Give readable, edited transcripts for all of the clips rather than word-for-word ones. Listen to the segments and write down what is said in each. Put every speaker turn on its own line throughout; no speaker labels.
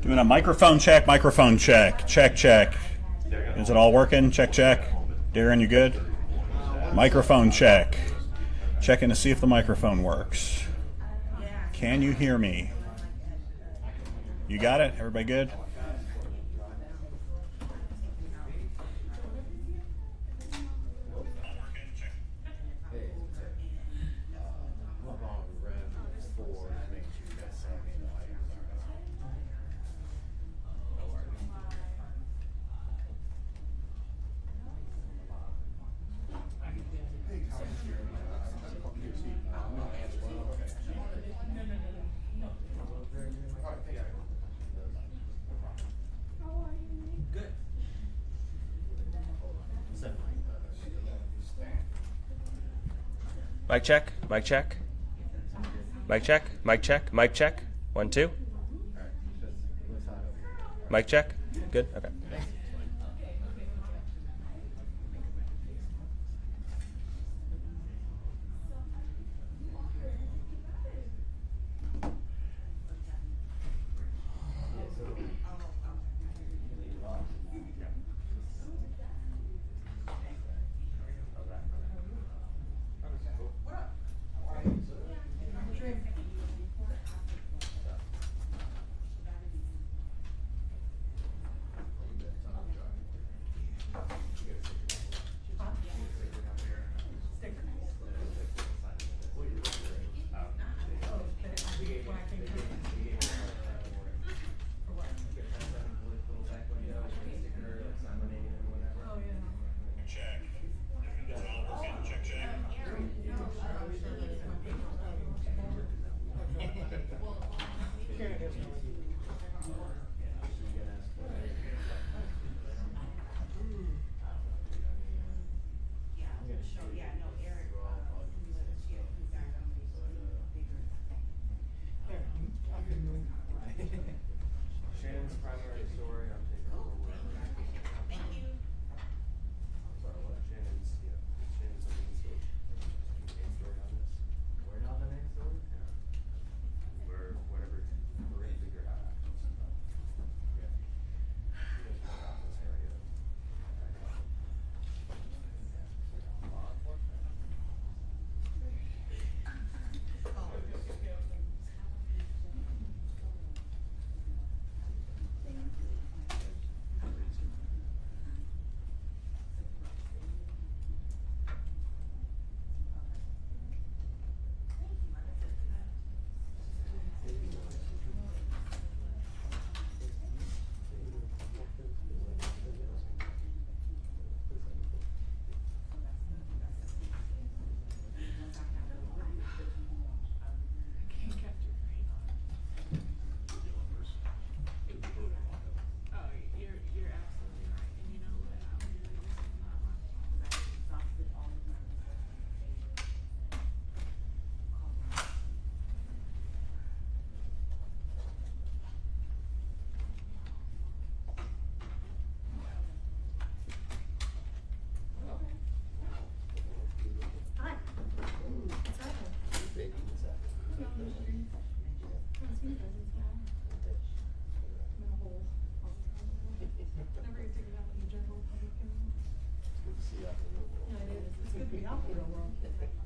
Doing a microphone check, check, check. Is it all working? Check, check. Darren, you good? Microphone check. Checking to see if the microphone works. Can you hear me? You got it? Everybody good?
Mic check, mic check. Mic check, mic check, mic check. 1, 2. Mic check. Good? Okay.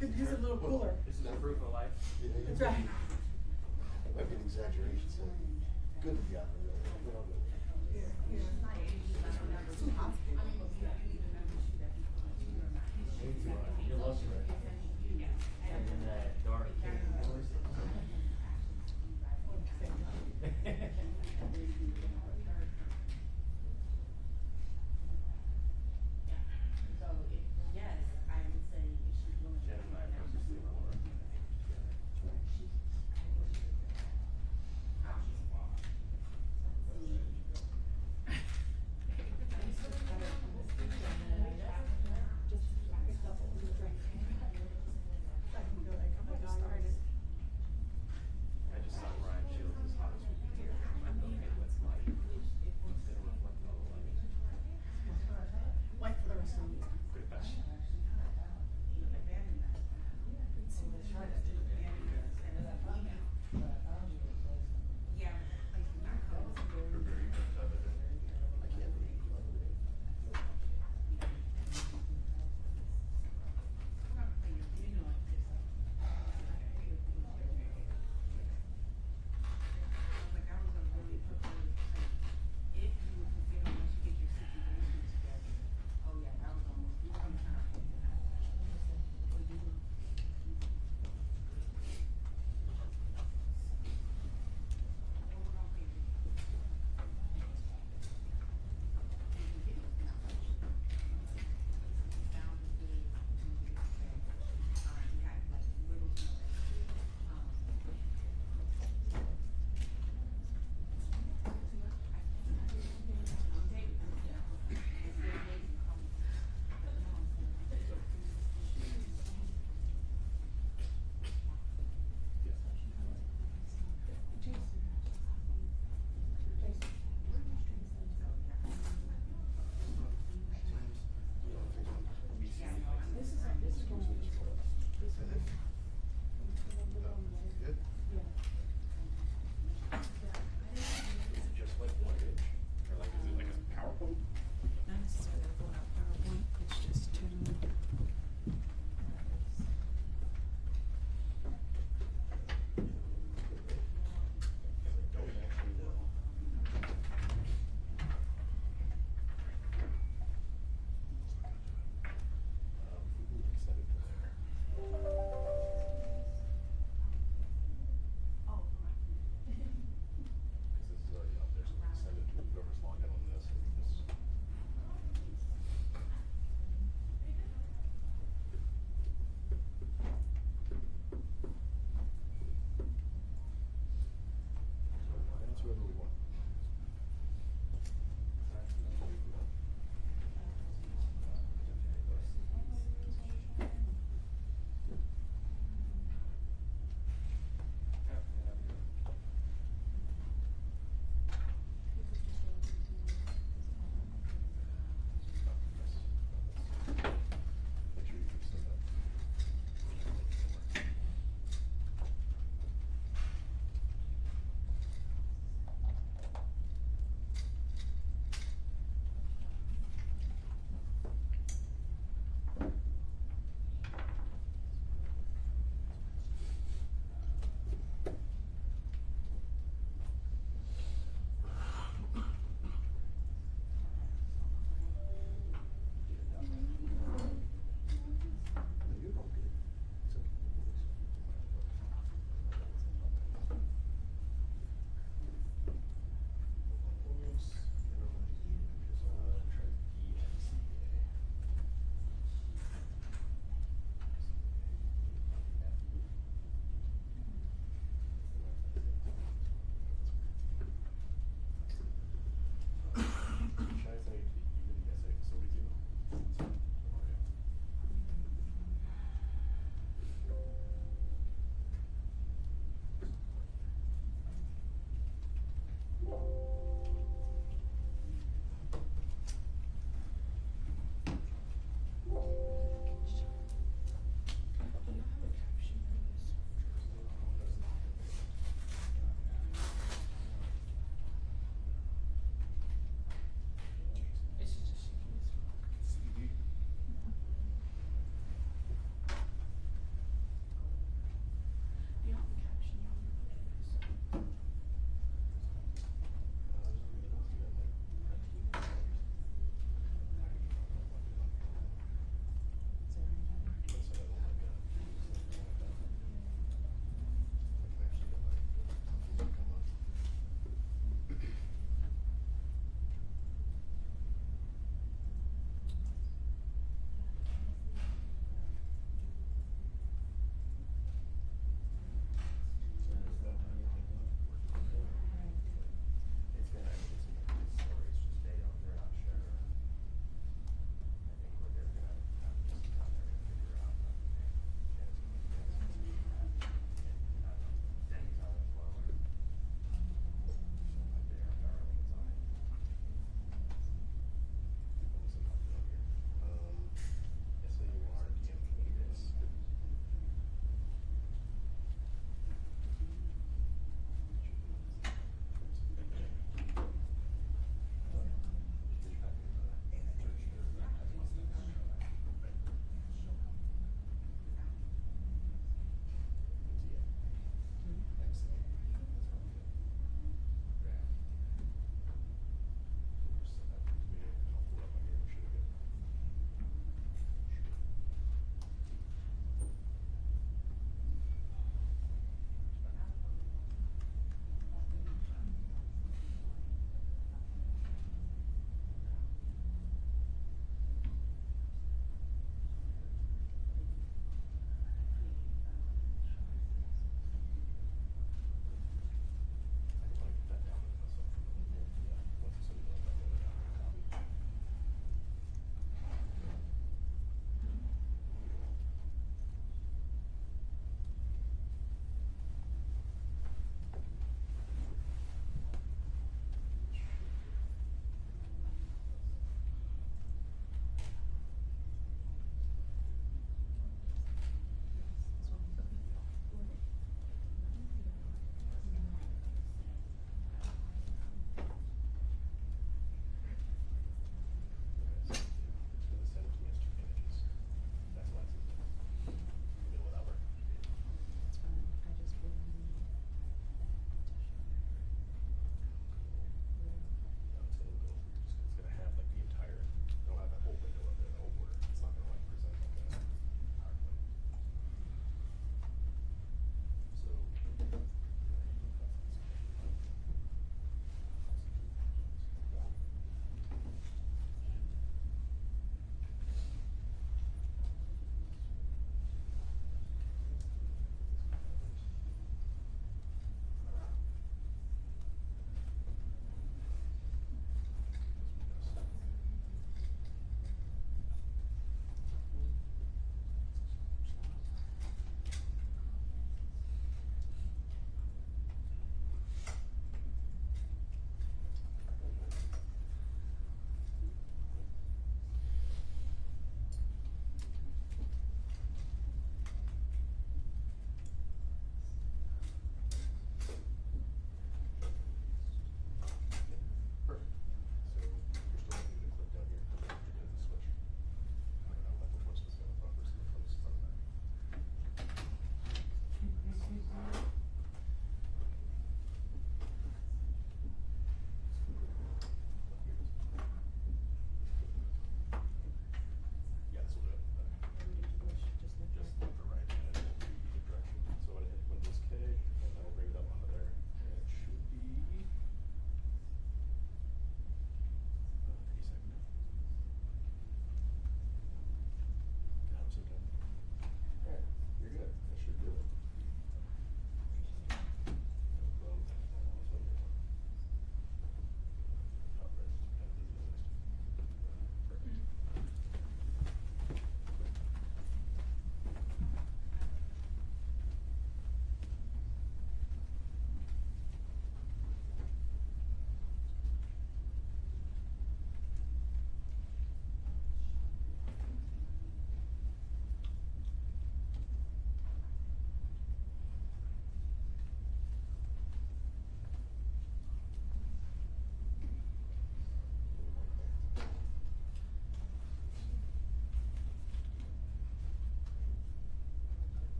Could use it a little cooler.
This is proof of life.
That's right.
It might be an exaggeration, so good to be out there.
You're lucky, right? And then that dark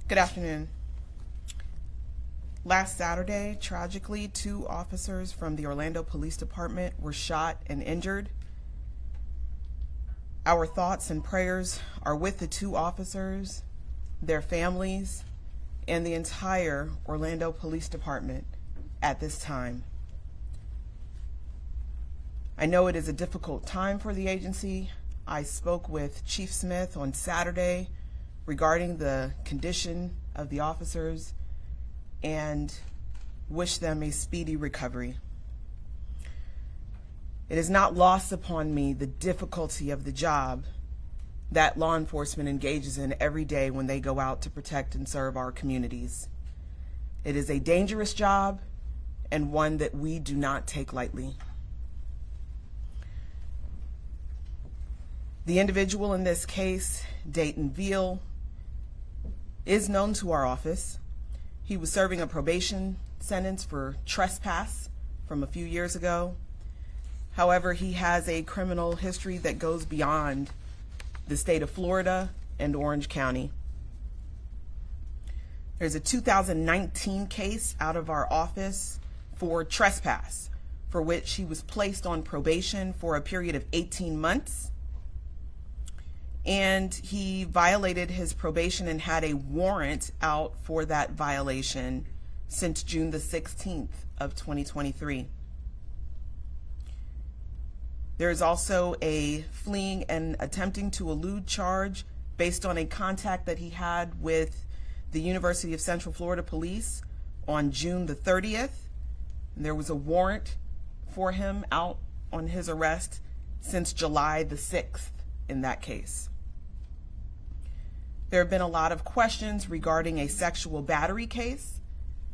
Good afternoon. Last Saturday, tragically, 2 officers from the Orlando Police Department were shot and injured. Our thoughts and prayers are with the 2 officers, their families, and the entire Orlando Police Department at this time. I know it is a difficult time for the agency. I spoke with Chief Smith on Saturday regarding the condition of the officers and wish them a speedy recovery. It is not lost upon me the difficulty of the job that law enforcement engages in every day when they go out to protect and serve our communities. It is a dangerous job and one that we do not take lightly. The individual in this case, Daton Viel, is known to our office. He was serving a probation sentence for trespass from a few years ago. However, he has a criminal history that goes beyond the state of Florida and Orange County. There's a 2019 case out of our office for trespass, for which he was placed on probation for a period of 18 months. And he violated his probation and had a warrant out for that violation since June the 16th of 2023. There is also a fleeing and attempting to elude charge based on a contact that he had with the University of Central Florida Police on June the 30th. And there was a warrant for him out on his arrest since July the 6th in that case. There have been a lot of questions regarding a sexual battery case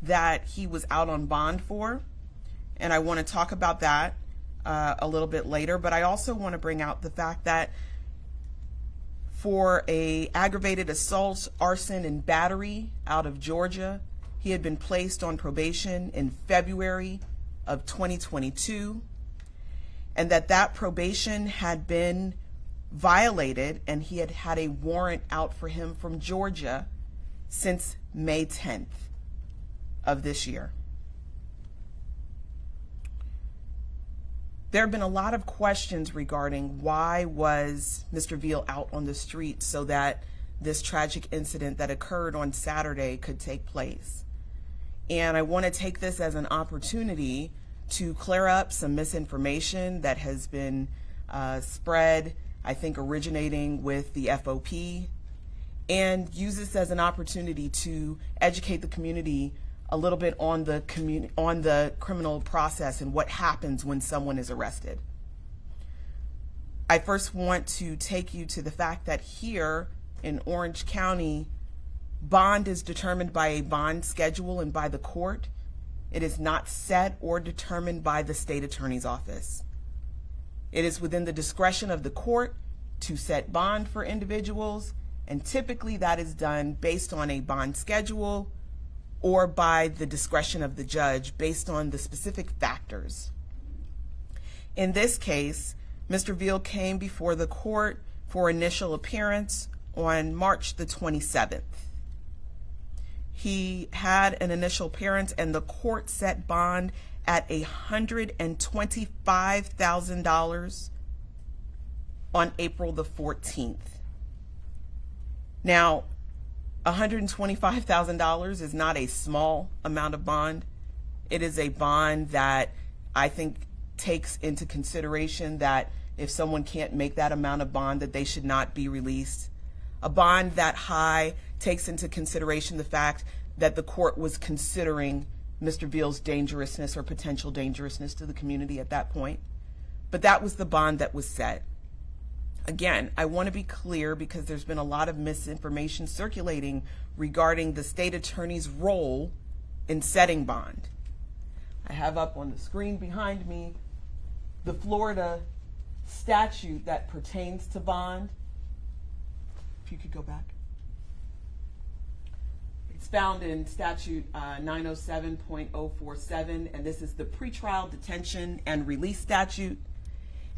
that he was out on bond for, and I want to talk about that a little bit later, but I also want to bring out the fact that for a aggravated assault, arson, and battery out of Georgia, he had been placed on probation in February of 2022, and that probation had been violated, and he had had a warrant out for him from Georgia since May 10th of this year. There have been a lot of questions regarding why was Mr. Viel out on the street so that this tragic incident that occurred on Saturday could take place. And I want to take this as an opportunity to clear up some misinformation that has been spread, I think originating with the FOP, and use this as an opportunity to educate the community a little bit on the criminal process and what happens when someone is arrested. I first want to take you to the fact that here in Orange County, bond is determined by a bond schedule and by the court. It is not set or determined by the state attorney's office. It is within the discretion of the court to set bond for individuals, and typically that is done based on a bond schedule or by the discretion of the judge based on the specific factors. In this case, Mr. Viel came before the court for initial appearance on March the 27th. He had an initial appearance and the court set bond at $125,000 on April the 14th. Now, $125,000 is not a small amount of bond. It is a bond that I think takes into consideration that if someone can't make that amount of bond, that they should not be released. A bond that high takes into consideration the fact that the court was considering Mr. Viel's dangerousness or potential dangerousness to the community at that point. But that was the bond that was set. Again, I want to be clear because there's been a lot of misinformation circulating regarding the state attorney's role in setting bond. I have up on the screen behind me the Florida statute that pertains to bond. If you could go back. It's found in statute 907.047, and this is the pretrial detention and release statute.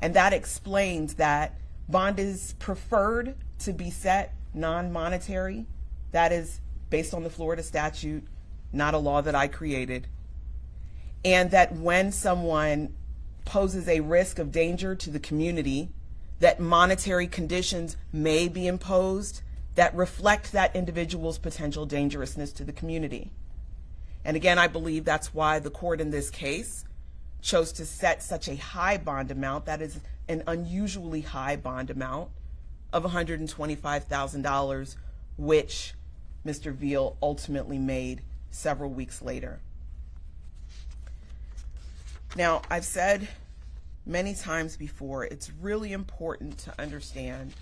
And that explains that bond is preferred to be set non-monetary. That is based on the Florida statute, not a law that I created, and that when someone poses a risk of danger to the community, that monetary conditions may be imposed that reflect that individual's potential dangerousness to the community. And again, I believe that's why the court in this case chose to set such a high bond amount, that is an unusually high bond amount of $125,000, which Mr. Viel ultimately made several weeks later. Now, I've said many times before, it's really important to understand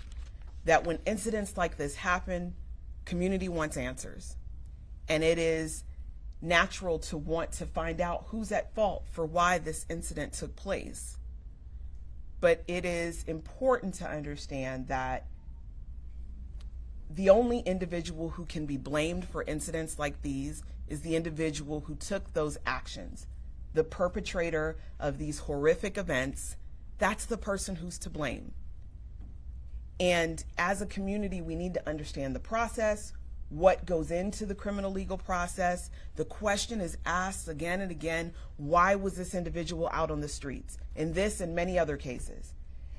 that when incidents like this happen, community wants answers. And it is natural to want to find out who's at fault for why this incident took place. But it is important to understand that the only individual who can be blamed for incidents like these is the individual who took those actions. The perpetrator of these horrific events, that's the person who's to blame. And as a community, we need to understand the process, what goes into the criminal legal process. The question is asked again and again, why was this individual out on the streets? In this and many other cases.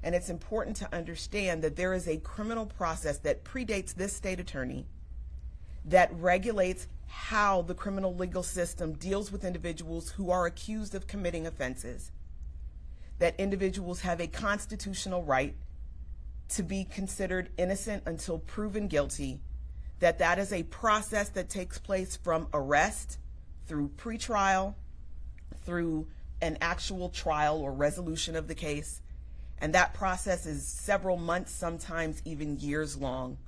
And it's important to understand that there is a criminal process that predates this state attorney that regulates how the criminal legal system deals with individuals who are accused of committing offenses. That individuals have a constitutional right to be considered innocent until proven guilty, that is a process that takes place from arrest through pretrial, through an actual trial or resolution of the case, and that process is several months, sometimes even years long,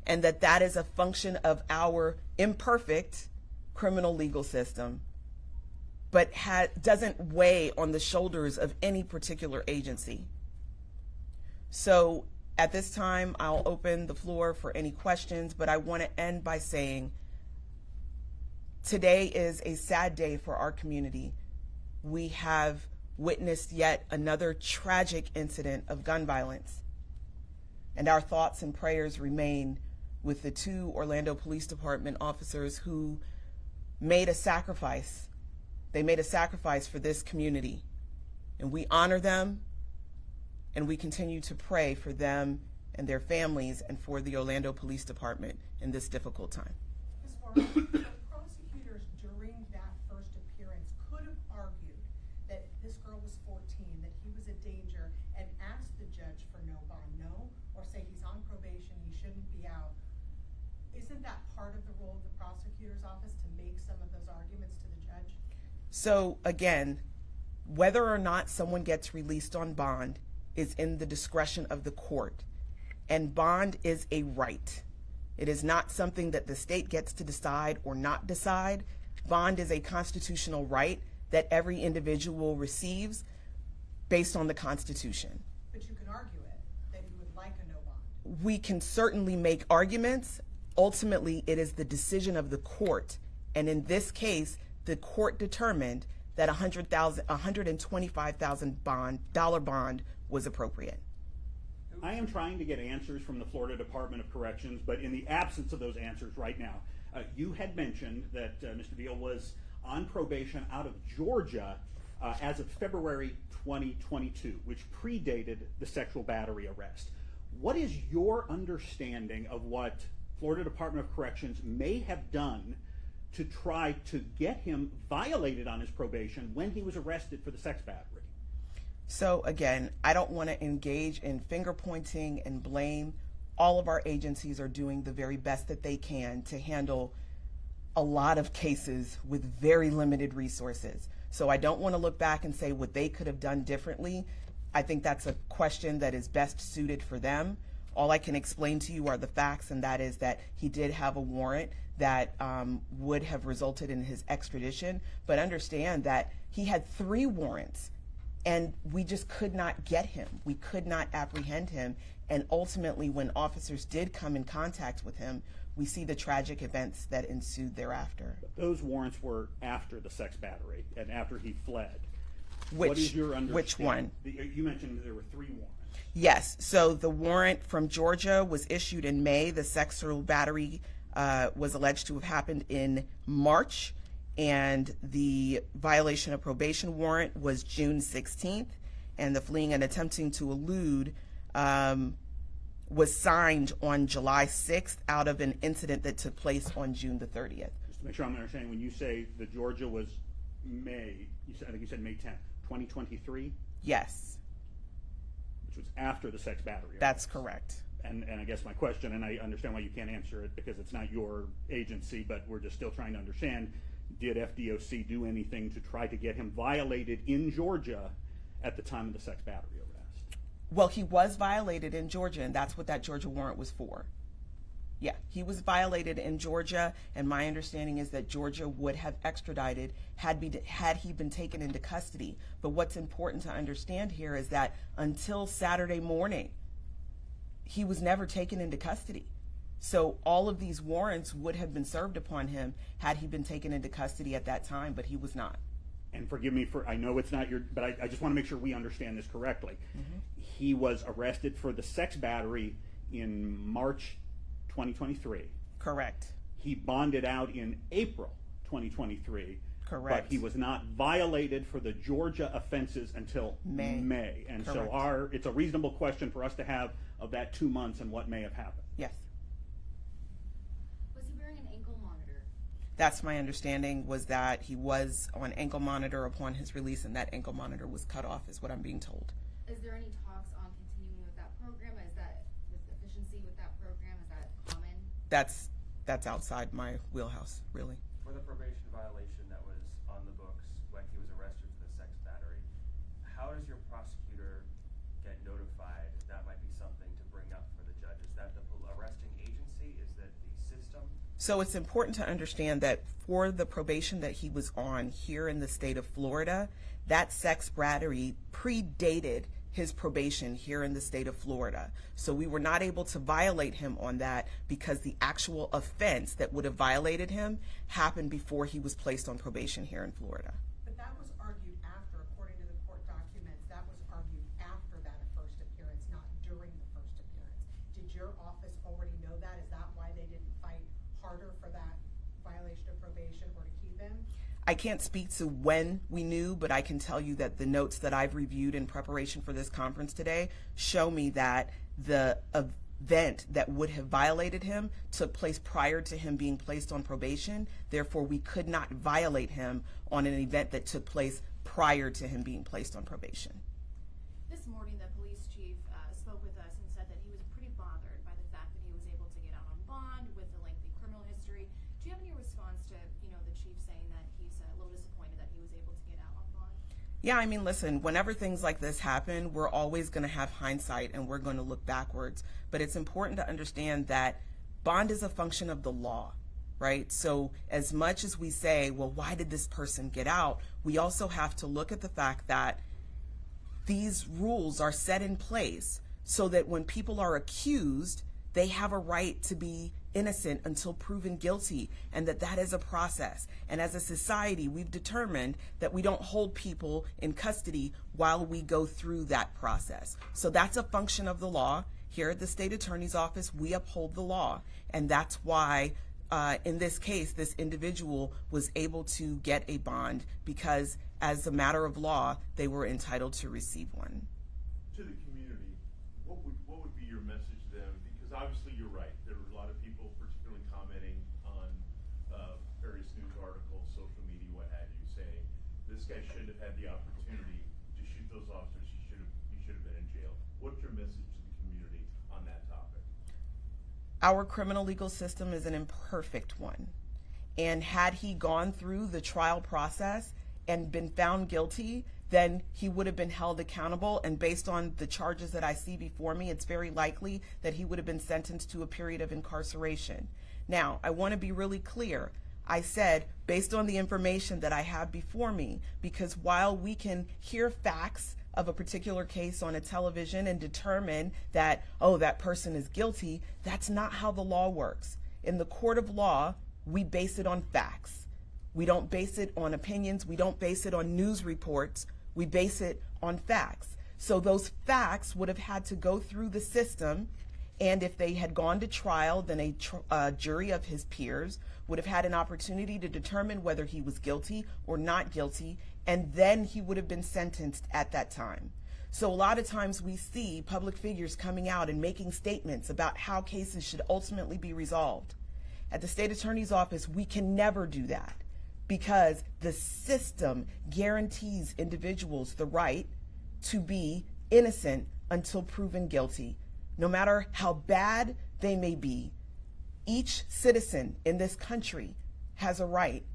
and that is a function of our imperfect criminal legal system, but doesn't weigh on the shoulders of any particular agency. So at this time, I'll open the floor for any questions, but I want to end by saying today is a sad day for our community. We have witnessed yet another tragic incident of gun violence, and our thoughts and prayers remain with the 2 Orlando Police Department officers who made a sacrifice. They made a sacrifice for this community, and we honor them. And we continue to pray for them and their families and for the Orlando Police Department in this difficult time.
Ms. Worrell, the prosecutors during that first appearance could have argued that this girl was 14, that he was a danger, and asked the judge for no bond, or say he's on probation, he shouldn't be out. Isn't that part of the role of the prosecutor's office to make some of those arguments to the judge?
So again, whether or not someone gets released on bond is in the discretion of the court, and bond is a right. It is not something that the state gets to decide or not decide. Bond is a constitutional right that every individual receives based on the Constitution.
But you can argue it, that you would like a no bond.
We can certainly make arguments. Ultimately, it is the decision of the court, and in this case, the court determined that $125,000 bond was appropriate.
I am trying to get answers from the Florida Department of Corrections, but in the absence of those answers right now, you had mentioned that Mr. Viel was on probation out of Georgia as of February 2022, which predated the sexual battery arrest. What is your understanding of what Florida Department of Corrections may have done to try to get him violated on his probation when he was arrested for the sex battery?
So again, I don't want to engage in finger pointing and blame. All of our agencies are doing the very best that they can to handle a lot of cases with very limited resources. So I don't want to look back and say what they could have done differently. I think that's a question that is best suited for them. All I can explain to you are the facts, and that is that he did have a warrant that would have resulted in his extradition. But understand that he had 3 warrants, and we just could not get him. We could not apprehend him. And ultimately, when officers did come in contact with him, we see the tragic events that ensued thereafter.
Those warrants were after the sex battery and after he fled.
What
is your understanding?
Which one?
You mentioned there were 3 warrants.
Yes. So the warrant from Georgia was issued in May. The sexual battery was alleged to have happened in March, and the violation of probation warrant was June 16th, and the fleeing and attempting to elude was signed on July 6th out of an incident that took place on June the 30th.
Just to make sure I'm understanding, when you say the Georgia was May, I think you said May 10th, 2023,
Yes,
which was after the sex battery.
that's correct.
And I guess my question, and I understand why you can't answer it because it's not your agency, but we're just still trying to understand, did FDOC do anything to try to get him violated in Georgia at the time of the sex battery arrest?
Well, he was violated in Georgia, and that's what that Georgia warrant was for. Yeah, he was violated in Georgia, and my understanding is that Georgia would have extradited had he been taken into custody. But what's important to understand here is that until Saturday morning, he was never taken into custody. So all of these warrants would have been served upon him had he been taken into custody at that time, but he was not.
And forgive me for, I know it's not your, but I just want to make sure we understand this correctly. He was arrested for the sex battery in March 2023.
Correct.
He bonded out in April 2023.
Correct.
But he was not violated for the Georgia offenses until
May.
And
Correct.
so it's a reasonable question for us to have of that 2 months and what may have happened.
Yes.
Was he wearing an ankle monitor?
That's my understanding, was that he was on ankle monitor upon his release, and that ankle monitor was cut off, is what I'm being told.
Is there any talks on continuing with that program? Is that with efficiency with that program? Is that common?
That's outside my wheelhouse, really.
For the probation violation that was on the books when he was arrested for the sex battery, how does your prosecutor get notified that might be something to bring up for the judge? Is that the arresting agency? Is that the system?
So it's important to understand that for the probation that he was on here in the state of Florida, that sex battery predated his probation here in the state of Florida. So we were not able to violate him on that because the actual offense that would have violated him happened before he was placed on probation here in Florida.
But that was argued after, according to the court documents, that was argued after that first appearance, not during the first appearance. Did your office already know that? Is that why they didn't fight harder for that violation of probation or to keep him?
I can't speak to when we knew, but I can tell you that the notes that I've reviewed in preparation for this conference today show me that the event that would have violated him took place prior to him being placed on probation. Therefore, we could not violate him on an event that took place prior to him being placed on probation.
This morning, the police chief spoke with us and said that he was pretty bothered by the fact that he was able to get out on bond with a lengthy criminal history. Do you have any response to, the chief saying that he's a little disappointed that he was able to get out on bond?
Yeah, I mean, listen, whenever things like this happen, we're always going to have hindsight and we're going to look backwards. But it's important to understand that bond is a function of the law, right? So as much as we say, well, why did this person get out? We also have to look at the fact that these rules are set in place so that when people are accused, they have a right to be innocent until proven guilty, and that is a process. And as a society, we've determined that we don't hold people in custody while we go through that process. So that's a function of the law. Here at the state attorney's office, we uphold the law, and that's why in this case, this individual was able to get a bond because as a matter of law, they were entitled to receive one.
To the community, what would be your message to them? Because obviously you're right. There were a lot of people particularly commenting on various news articles, social media, what have you, saying this guy shouldn't have had the opportunity to shoot those officers. He should have been in jail. What's your message to the community on that topic?
Our criminal legal system is an imperfect one. And had he gone through the trial process and been found guilty, then he would have been held accountable. And based on the charges that I see before me, it's very likely that he would have been sentenced to a period of incarceration. Now, I want to be really clear. I said, based on the information that I have before me, because while we can hear facts of a particular case on a television and determine that, oh, that person is guilty, that's not how the law works. In the court of law, we base it on facts. We don't base it on opinions. We don't base it on news reports. We base it on facts. So those facts would have had to go through the system, And if they had gone to trial, then a jury of his peers would have had an opportunity to determine whether he was guilty or not guilty, and then he would have been sentenced at that time. So a lot of times we see public figures coming out and making statements about how cases should ultimately be resolved. At the state attorney's office, we can never do that because the system guarantees individuals the right to be innocent until proven guilty. No matter how bad they may be, each citizen in this country has a right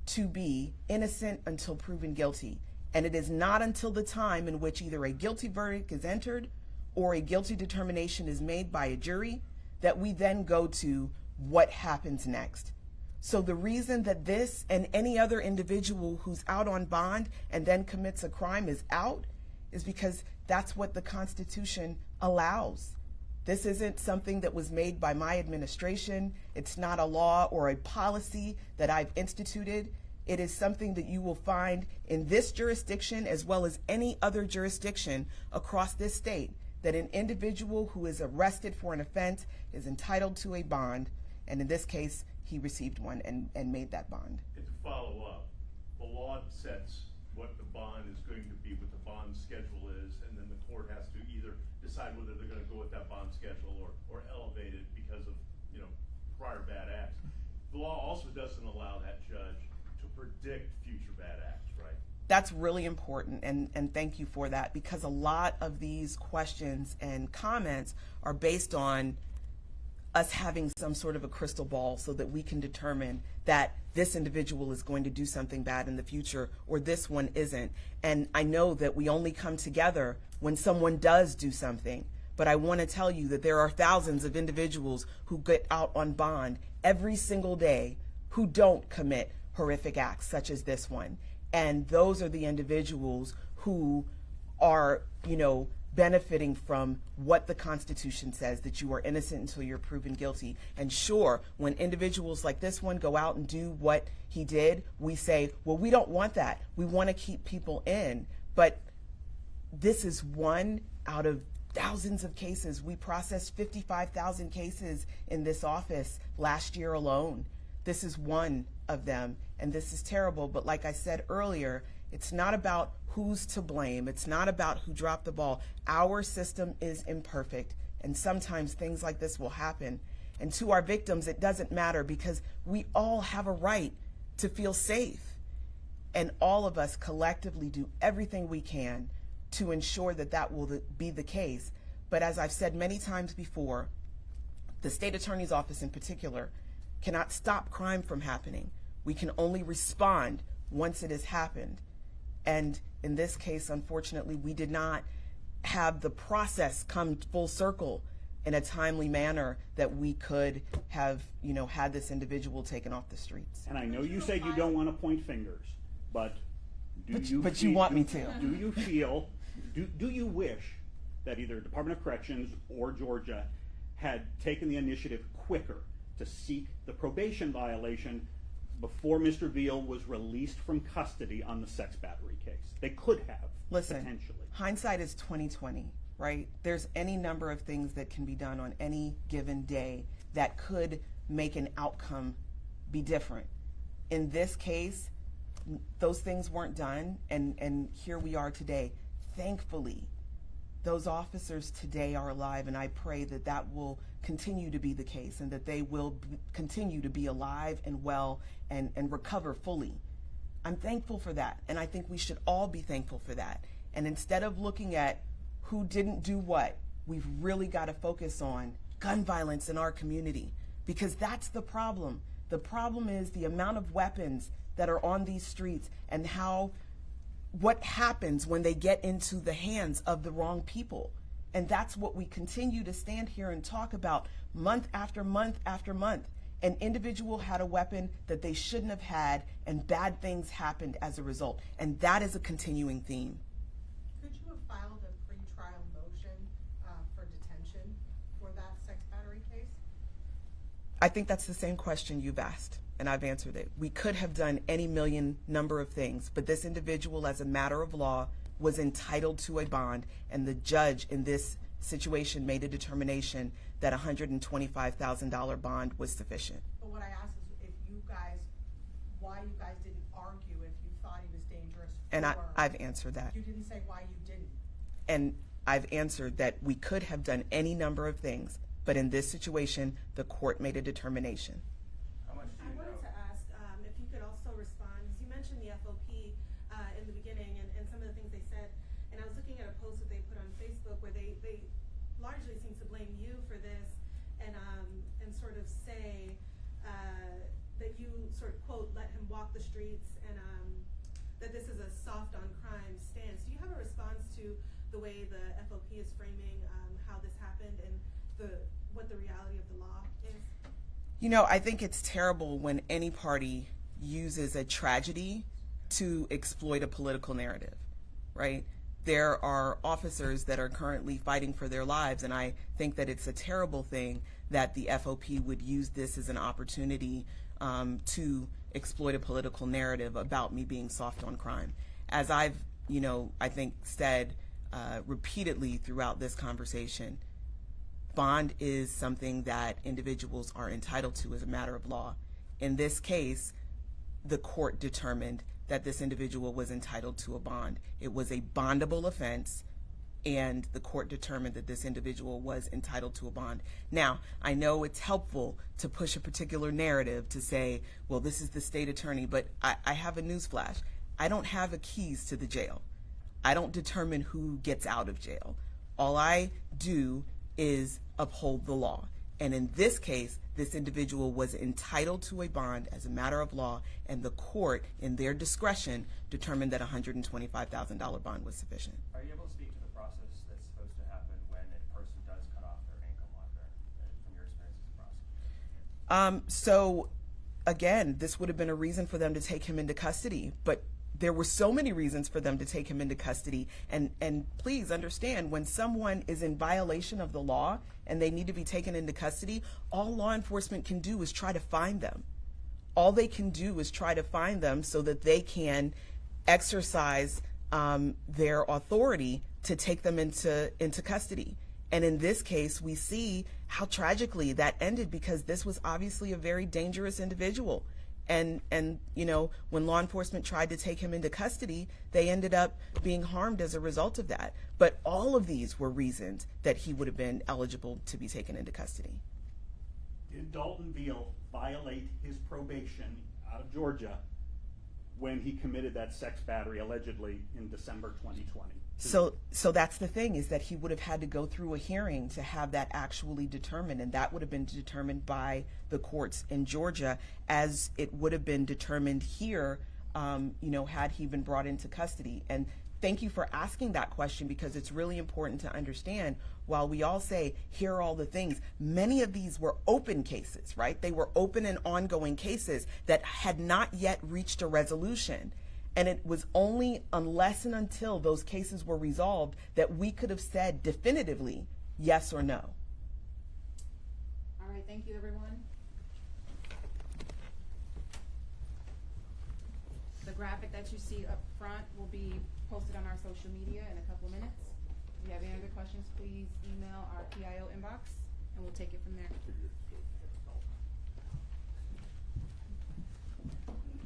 to be innocent until proven guilty. And it is not until the time in which either a guilty verdict is entered or a guilty determination is made by a jury that we then go to what happens next. So the reason that this and any other individual who's out on bond and then commits a crime is out is because that's what the Constitution allows. This isn't something that was made by my administration. It's not a law or a policy that I've instituted. It is something that you will find in this jurisdiction as well as any other jurisdiction across this state, that an individual who is arrested for an offense is entitled to a bond, and in this case, he received one and made that bond.
And to follow up, the law sets what the bond is going to be, what the bond schedule is, and then the court has to either decide whether they're going to go with that bond schedule or elevate it because of, prior bad acts. The law also doesn't allow that judge to predict future bad acts, right?
That's really important, and thank you for that, because a lot of these questions and comments are based on us having some sort of a crystal ball so that we can determine that this individual is going to do something bad in the future or this one isn't. And I know that we only come together when someone does do something, but I want to tell you that there are thousands of individuals who get out on bond every single day who don't commit horrific acts such as this one. And those are the individuals who are, benefiting from what the Constitution says, that you are innocent until you're proven guilty. And sure, when individuals like this one go out and do what he did, we say, well, we don't want that. We want to keep people in. But this is one out of thousands of cases. We processed 55,000 cases in this office last year alone. This is one of them, and this is terrible. But like I said earlier, it's not about who's to blame. It's not about who dropped the ball. Our system is imperfect, and sometimes things like this will happen. And to our victims, it doesn't matter because we all have a right to feel safe. And all of us collectively do everything we can to ensure that that will be the case. But as I've said many times before, the state attorney's office in particular cannot stop crime from happening. We can only respond once it has happened. And in this case, unfortunately, we did not have the process come full circle in a timely manner that we could have, had this individual taken off the streets.
And I know you said you don't want to point fingers, but
But you want me to.
Do you feel, do you wish that either Department of Corrections or Georgia had taken the initiative quicker to seek the probation violation before Mr. Viel was released from custody on the sex battery case? They could have, potentially.
Hindsight is 20/20, right? There's any number of things that can be done on any given day that could make an outcome be different. In this case, those things weren't done, and here we are today. Thankfully, those officers today are alive, and I pray that that will continue to be the case and that they will continue to be alive and well and recover fully. I'm thankful for that, and I think we should all be thankful for that. And instead of looking at who didn't do what, we've really got to focus on gun violence in our community, because that's the problem. The problem is the amount of weapons that are on these streets and what happens when they get into the hands of the wrong people. And that's what we continue to stand here and talk about month after month after month. An individual had a weapon that they shouldn't have had, and bad things happened as a result. And that is a continuing theme.
Could you have filed a pre-trial motion for detention for that sex battery case?
I think that's the same question you've asked, and I've answered it. We could have done any million number of things, but this individual, as a matter of law, was entitled to a bond, and the judge in this situation made a determination that $125,000 bond was sufficient.
But what I asked is why you guys didn't argue if you thought he was dangerous.
And
or
I've answered that.
You didn't say why you didn't.
And I've answered that we could have done any number of things, but in this situation, the court made a determination.
How much do
I
you
wanted
know?
to ask if you could also respond, because you mentioned the FOP in the beginning and some of the things they said, and I was looking at a post that they put on Facebook where they largely seem to blame you for this and sort of say that you sort of, quote, let him walk the streets and that this is a soft on crime stance. Do you have a response to the way the FOP is framing how this happened and what the reality of the law is?
You know, I think it's terrible when any party uses a tragedy to exploit a political narrative, right? There are officers that are currently fighting for their lives, and I think that it's a terrible thing that the FOP would use this as an opportunity to exploit a political narrative about me being soft on crime. As I've, I think said repeatedly throughout this conversation, bond is something that individuals are entitled to as a matter of law. In this case, the court determined that this individual was entitled to a bond. It was a bondable offense, and the court determined that this individual was entitled to a bond. Now, I know it's helpful to push a particular narrative to say, well, this is the state attorney, but I have a newsflash. I don't have the keys to the jail. I don't determine who gets out of jail. All I do is uphold the law. And in this case, this individual was entitled to a bond as a matter of law, and the court, in their discretion, determined that a $125,000 bond was sufficient.
Are you able to speak to the process that's supposed to happen when a person does cut off their income locker, from your experience as a prosecutor?
So, again, this would have been a reason for them to take him into custody, but there were so many reasons for them to take him into custody. And please understand, when someone is in violation of the law and they need to be taken into custody, all law enforcement can do is try to find them. All they can do is try to find them so that they can exercise their authority to take them into custody. And in this case, we see how tragically that ended, because this was obviously a very dangerous individual. And when law enforcement tried to take him into custody, they ended up being harmed as a result of that. But all of these were reasons that he would have been eligible to be taken into custody.
Did Daton Viel violate his probation out of Georgia when he committed that sex battery allegedly in December 2020?
So that's the thing, is that he would have had to go through a hearing to have that actually determined, and that would have been determined by the courts in Georgia, as it would have been determined here, had he been brought into custody. And thank you for asking that question, because it's really important to understand, while we all say, here are all the things, many of these were open cases, right? They were open and ongoing cases that had not yet reached a resolution. And it was only unless and until those cases were resolved that we could have said definitively yes or no.
All right, thank you, everyone. The graphic that you see up front will be posted on our social media in a couple of minutes. If you have any other questions, please email our PIO inbox, and we'll take it from there.